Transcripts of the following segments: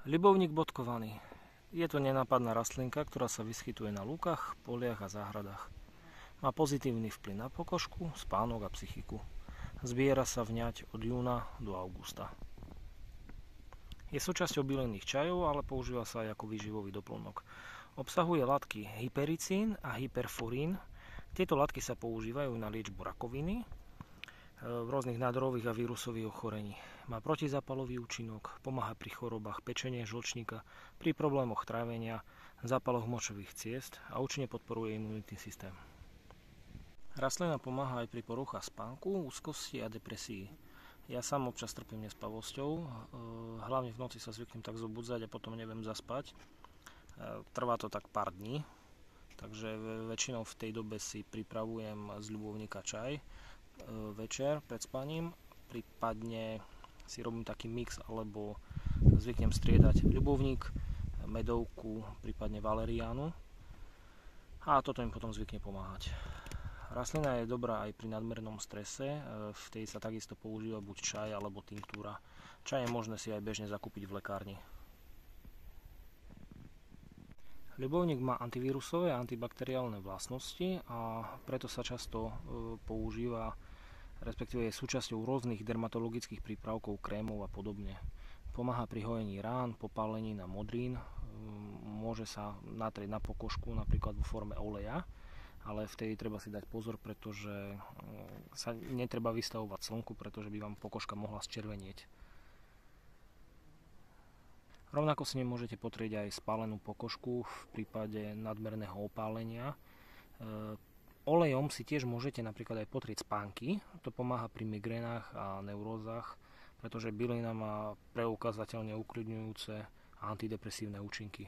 Ľubovník bodkovaný. Je to nenápadná rastlinka, ktorá sa vyskytuje na lúkach, poliach a záhradách. Má pozitívny vplyv na pokožku, spánok a psychiku. Zbiera sa vňať od júna do augusta. Je súčasťou bylinných čajov, ale používa sa aj ako výživový doplnok. Obsahuje látky hypericín a hyperforín. Tieto látky sa používajú na liečbu rakoviny, rôznych nádorových a vírusových ochorení. Má protizápalový účinok, pomáha pri chorobách pečenia, žlčníka, pri problémoch trávenia, zápaloch močových ciest a účinne podporuje imunitný systém. Rastlina pomáha aj pri poruchách spánku, úzkosti a depresii. Ja sám občas trpím nespavosťou, hlavne v noci sa zvyknem tak zobudzať a potom neviem zaspať. Trvá to tak pár dní, takže väčšinou v tej dobe si pripravujem z ľubovníka čaj večer pred spaním, prípadne si robím taký mix alebo zvyknem striedať ľubovník, medovku, prípadne valeriánu a toto im potom zvykne pomáhať. Rastlina je dobrá aj pri nadmernom strese, vtedy sa takisto používa buď čaj alebo tinktúra. Čaj je možné si aj bežne zakúpiť v lekárni. Ľubovník má antivírusové a antibakteriálne vlastnosti a preto sa často používa, respektíve je súčasťou rôznych dermatologických prípravkov, krémov a podobne. Pomáha pri hojení rán, popálení na modrín, môže sa natrieť na pokožku napríklad vo forme oleja, ale vtedy treba si dať pozor, pretože sa netreba vystavovať slnku, pretože by vám pokožka mohla zčervenieť. Rovnako si nemôžete potrieť aj spálenú pokožku v prípade nadmerného opálenia. Olejom si tiež môžete napríklad aj potrieť spánky. To pomáha pri migrénach a neurózach, pretože bylina má preukázateľne ukľudňujúce a antidepresívne účinky.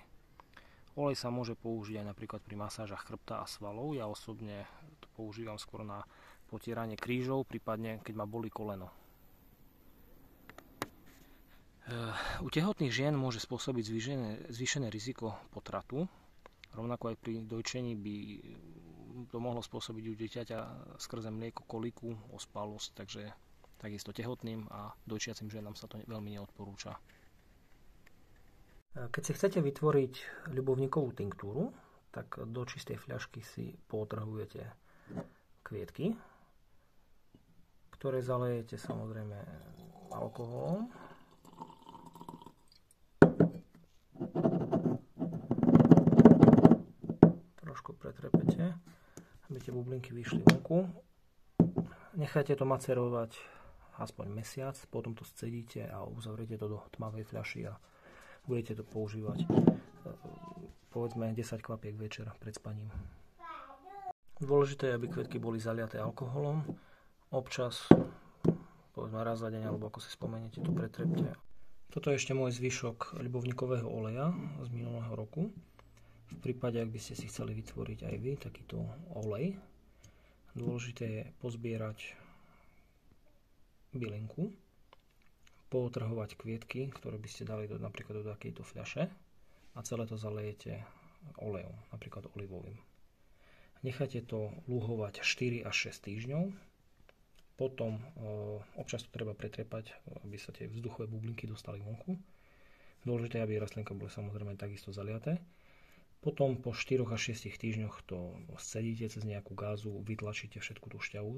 Olej sa môže použiť aj napríklad pri masážach chrbta a svalov. Ja osobne to používam skôr na potieranie krížov, prípadne keď ma bolí koleno. U tehotných žien môže spôsobiť zvýšené riziko potratu. Rovnako aj pri dojčení by to mohlo spôsobiť u dieťaťa skrze mlieko koliku, ospalosť, takže takisto tehotným a dojčiacim ženám sa to veľmi neodporúča. Keď si chcete vytvoriť ľubovníkovú tinktúru, tak do čistej fľašky si potrhujete kvietky, ktoré zalejete samozrejme alkoholom. Trošku pretrepete, aby tie bublinky vyšli vonku. Nechajte to macerovať aspoň mesiac, potom to scedíte a uzavriete to do tmavej fľaši a budete to používať povedzme 10 kvapiek večer pred spaním. Dôležité je, aby kvetky boli zaliaté alkoholom. Občas, povedzme raz za deň, alebo ako si spomeniete, to pretrepte. Toto je ešte môj zvyšok ľubovníkového oleja z minulého roku. V prípade, ak by ste si chceli vytvoriť aj vy takýto olej, dôležité je pozbierať bylinku, potrhovať kvietky, ktoré by ste dali napríklad do takejto fľaše a celé to zalejete olejom, napríklad olivovým. Nechajte to lúhovať 4 až 6 týždňov. Potom občas to treba pretrepať, aby sa tie vzduchové bublinky dostali vonku. Dôležité je, aby rastlinka boli samozrejme takisto zaliaté. Potom po 4 až 6 týždňoch to scedíte cez nejakú gázu, vytlačíte všetku tú šťavu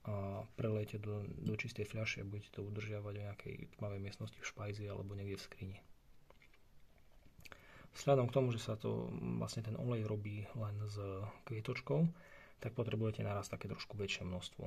a prelejete do čistej fľaše a budete to udržiavať v nejakej tmavej miestnosti v špajzi alebo niekde v skrini. Vzhľadom k tomu, že sa to vlastne ten olej robí len s kvietočkou, tak potrebujete naraz také trošku väčšie množstvo.